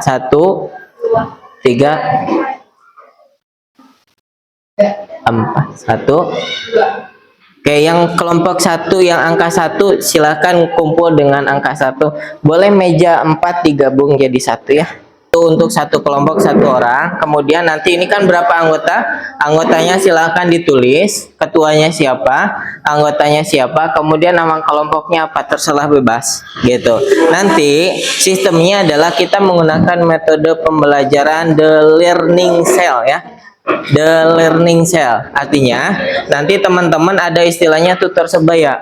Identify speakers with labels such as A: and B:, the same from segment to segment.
A: 1, 3, 4, 1. Oke, yang kelompok 1 yang angka 1 silahkan kumpul dengan angka 1. Boleh meja 4 digabung jadi 1 ya. Itu untuk satu kelompok 1 orang. Kemudian nanti ini kan berapa anggota? Anggotanya silahkan ditulis. Ketuanya siapa? Anggotanya siapa? Kemudian nama kelompoknya apa? Terserah bebas gitu. Nanti sistemnya adalah kita menggunakan metode pembelajaran the learning cell ya. The learning cell artinya nanti teman-teman ada istilahnya tutor sebaya.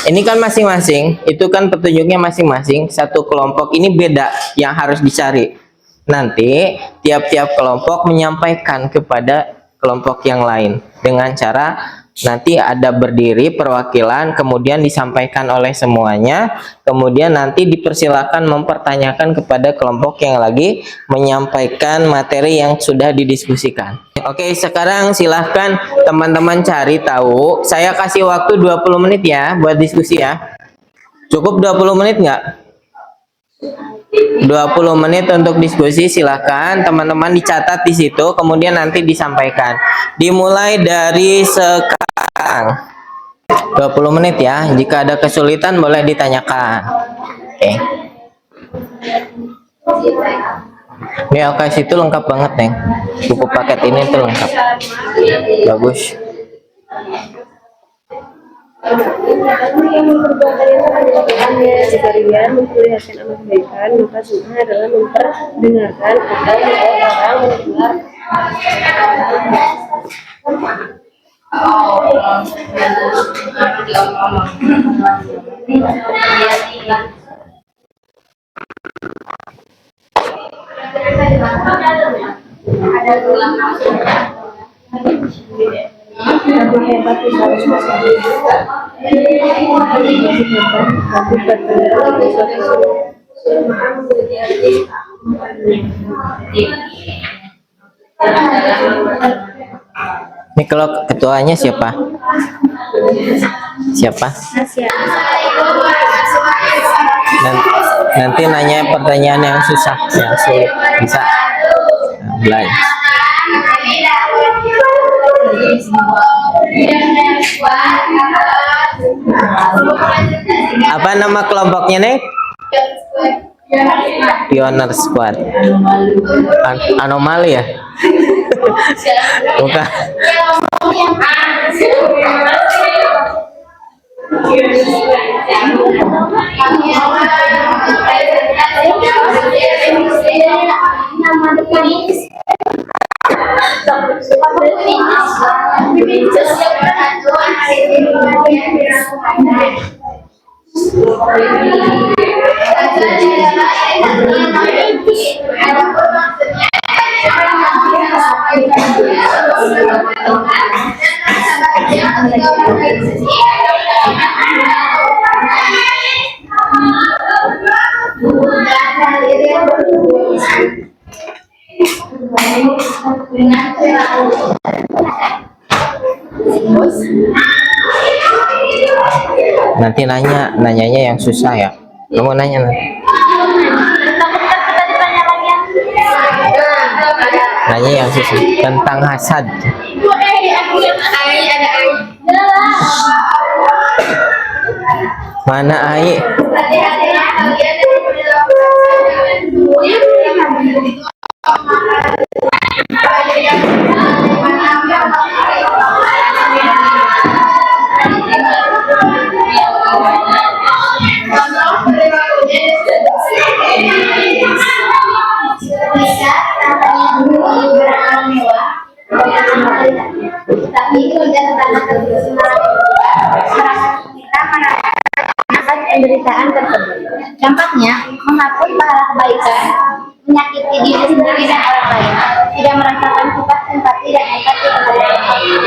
A: Ini kan masing-masing, itu kan petunjuknya masing-masing. Satu kelompok ini beda yang harus dicari. Nanti tiap-tiap kelompok menyampaikan kepada kelompok yang lain dengan cara nanti ada berdiri perwakilan, kemudian disampaikan oleh semuanya, kemudian nanti dipersilakan mempertanyakan kepada kelompok yang lagi menyampaikan materi yang sudah didiskusikan. Oke, sekarang silahkan teman-teman cari tahu. Saya kasih waktu 20 menit ya buat diskusi ya. Cukup 20 menit nggak? 20 menit untuk diskusi, silahkan teman-teman dicatat di situ, kemudian nanti disampaikan. Dimulai dari sekarang. 20 menit ya, jika ada kesulitan boleh ditanyakan. Oke. Ini LKS itu lengkap banget, Neng. Buku paket ini tuh lengkap. Bagus.
B: Yang memperbuatan itu adalah sekalian memperlihatkan amal kebaikan, maka sunnah adalah memperdengarkan atau orang mendengar.
A: Ini kalau ketuanya siapa? Siapa? Nanti nanya pertanyaan yang susah, yang sulit. Bisa. Mulai. Apa nama kelompoknya, Nek? Pioneer Squad. Anomali ya? Bukan. Nanti nanyanya yang susah ya. Kamu nanya nanti. Nanya yang susah tentang hasad. Mana Ai?
C: Tapi itu menjadi tanda penderitaan tersebut. Dampaknya menghapus pahala kebaikan, menyakiti diri sendiri dan orang lain, tidak merasakan sifat simpati dan empati kepada orang lain.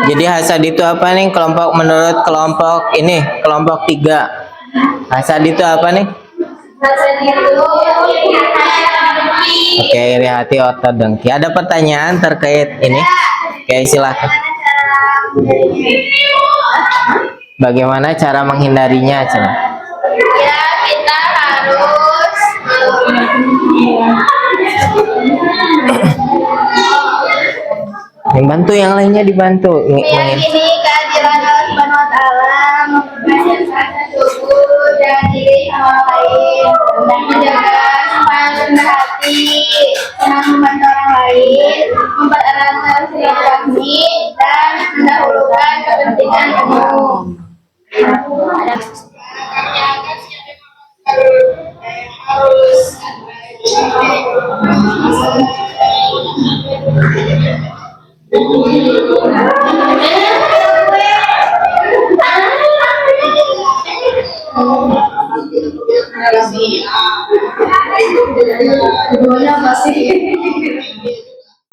A: Jadi hasad itu apa nih? Kelompok menurut kelompok ini, kelompok 3. Hasad itu apa nih?
C: Hasad itu
A: Oke, iri hati, otot dengki. Ada pertanyaan terkait ini? Oke, silakan. Bagaimana cara menghindarinya, Cina?
C: Ya, kita harus
A: Dibantu, yang lainnya dibantu.
C: meyakini kehadiran Allah Subhanahu wa Ta'ala, memperhatikan tubuh dan diri sama orang lain, dan menjaga supaya rendah hati, senang membantu orang lain, mempererat silaturahmi, dan mendahulukan kepentingan umum.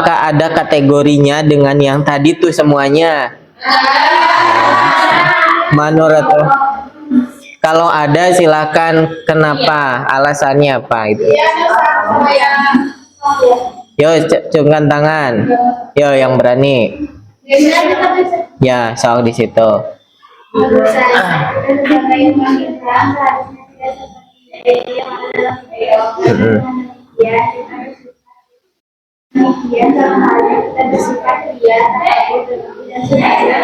A: Apakah ada kategorinya dengan yang tadi tuh semuanya? Menurut kalau ada silakan, kenapa? Alasannya apa itu? Yo, cungkan tangan. Yo, yang berani. Ya, soal di situ.
C: Menurut saya, lembaga yang menginginkan seharusnya tidak seperti yang ada dalam video. Ya, demikian dalam halnya kita bersikap ria, takut, dan sebagainya.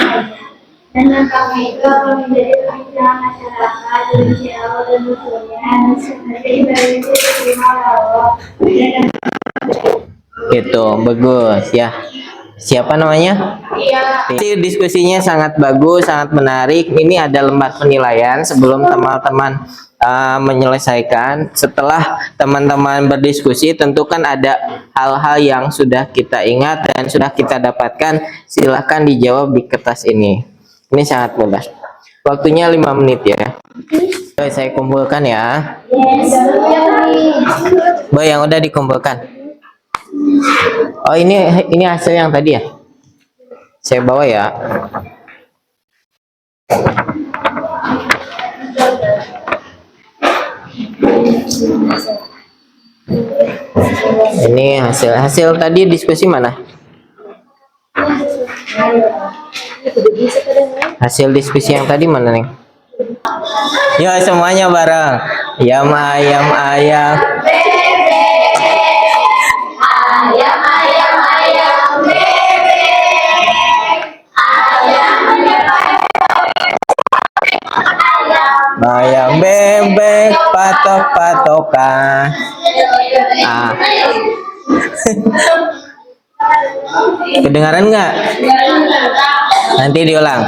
C: Dan langkahnya itu akan menjadi perbincangan masyarakat, benci Allah dan Rasulnya, dan sebenarnya ibadah itu diterima oleh Allah. Dan
A: Itu bagus ya. Siapa namanya?
C: iya,
A: Jadi diskusinya sangat bagus, sangat menarik. Ini ada lembar penilaian sebelum teman-teman menyelesaikan. Setelah teman-teman berdiskusi, tentu kan ada hal-hal yang sudah kita ingat dan sudah kita dapatkan. Silahkan dijawab di kertas ini. Ini sangat mudah. Waktunya 5 menit ya. Oke, saya kumpulkan ya. Boy, yang udah dikumpulkan. Oh, ini hasil yang tadi ya. Saya bawa ya. Ini hasil tadi diskusi mana? Hasil diskusi yang tadi mana nih? Yo semuanya bareng. Ayam ayam ayam.
C: ayam, ayam, ayam, bebek.
A: Ayam bebek patok-patokan. Ah. Kedengaran nggak? Nanti diulang.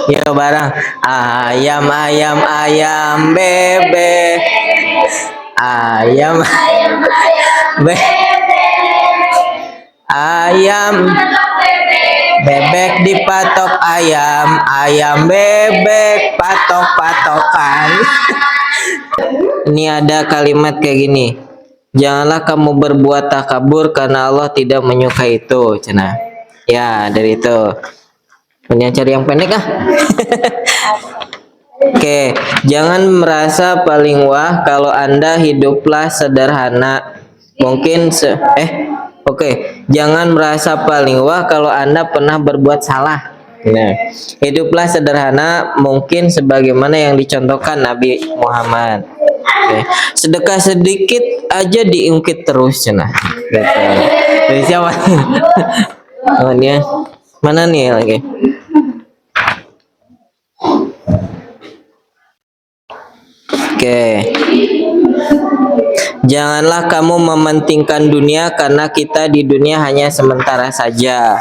A: Yo bareng. Ayam ayam ayam bebek. Ayam ayam bebek dipatok ayam, ayam bebek patok-patokan. Ini ada kalimat kayak gini. Janganlah kamu berbuat takabur karena Allah tidak menyukai itu. Cina. Ya, dari itu. Punya cari yang pendek ah. Oke, jangan merasa paling wah kalau Anda hiduplah sederhana. Mungkin Oke, jangan merasa paling wah kalau Anda pernah berbuat salah. Nah, hiduplah sederhana mungkin sebagaimana yang dicontohkan Nabi Muhammad. Oke. Sedekah sedikit aja diungkit terus, nah. Gitu. Dari siapa? Oh, dia. Mana nih lagi? Oke. Janganlah kamu mementingkan dunia karena kita di dunia hanya sementara saja.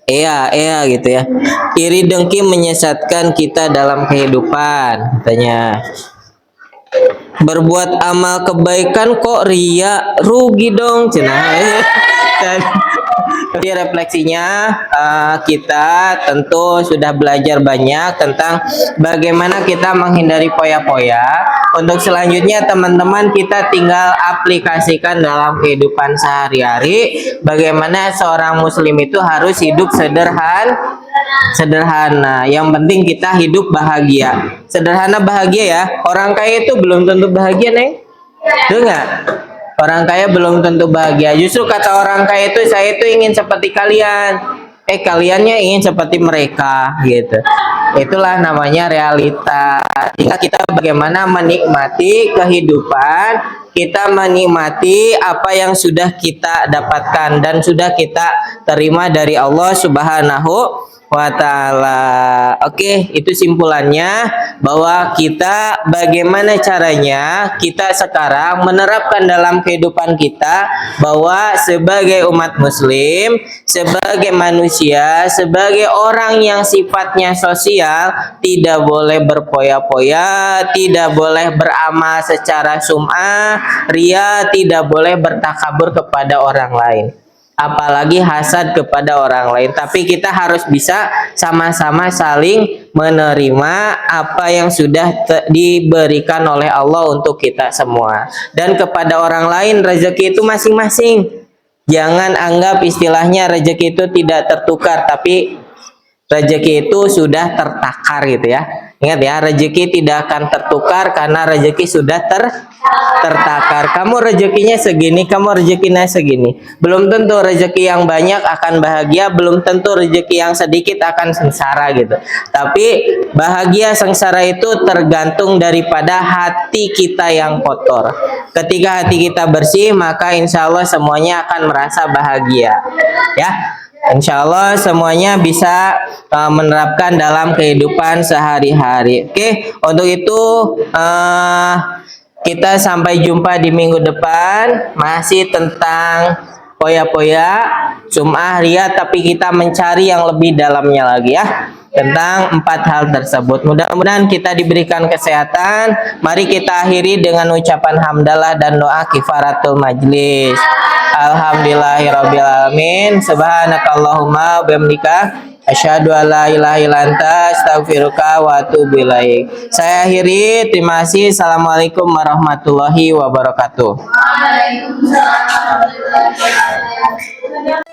A: Iya gitu ya. Iri dengki menyesatkan kita dalam kehidupan, katanya. Berbuat amal kebaikan kok ria, rugi dong, cenah. Jadi refleksinya kita tentu sudah belajar banyak tentang bagaimana kita menghindari poya-poya. Untuk selanjutnya teman-teman kita tinggal aplikasikan dalam kehidupan sehari-hari bagaimana seorang muslim itu harus hidup sederhana. Yang penting kita hidup bahagia. Sederhana bahagia ya. Orang kaya itu belum tentu bahagia, Neng. Betul nggak? Orang kaya belum tentu bahagia. Justru kata orang kaya itu, saya itu ingin seperti kalian. Kaliannya ingin seperti mereka, gitu. Itulah namanya realita. Jika kita bagaimana menikmati kehidupan, kita menikmati apa yang sudah kita dapatkan dan sudah kita terima dari Allah Subhanahu wa ta'ala. Oke, itu simpulannya bahwa kita bagaimana caranya kita sekarang menerapkan dalam kehidupan kita bahwa sebagai umat muslim, sebagai manusia, sebagai orang yang sifatnya sosial, tidak boleh berpoya-poya, tidak boleh beramal secara sum'ah, ria, tidak boleh bertakabur kepada orang lain. Apalagi hasad kepada orang lain. Tapi kita harus bisa sama-sama saling menerima apa yang sudah diberikan oleh Allah untuk kita semua. Dan kepada orang lain rezeki itu masing-masing. Jangan anggap istilahnya rezeki itu tidak tertukar, tapi rezeki itu sudah tertakar gitu ya. Ingat ya, rezeki tidak akan tertukar karena rezeki sudah tertakar. Kamu rezekinya segini, kamu rezekinya segini. Belum tentu rezeki yang banyak akan bahagia, belum tentu rezeki yang sedikit akan sengsara gitu. Tapi bahagia sengsara itu tergantung daripada hati kita yang kotor. Ketika hati kita bersih, maka insya Allah semuanya akan merasa bahagia. Ya. Insya Allah semuanya bisa menerapkan dalam kehidupan sehari-hari. Oke, untuk itu kita sampai jumpa di minggu depan, masih tentang poya-poya, sum'ah, riya, tapi kita mencari yang lebih dalamnya lagi ya, tentang 4 hal tersebut. Mudah-mudahan kita diberikan kesehatan. Mari kita akhiri dengan ucapan hamdalah dan doa kifaratul majlis. Alhamdulillahirrabbilalamin. Subhanakallahumma bihamdika asyhadu an la ilaha illa anta astaghfiruka wa atubu ilaik. Saya akhiri. Terima kasih. Assalamualaikum warahmatullahi wabarakatuh.
C: Waalaikumsalam warahmatullahi wabarakatuh.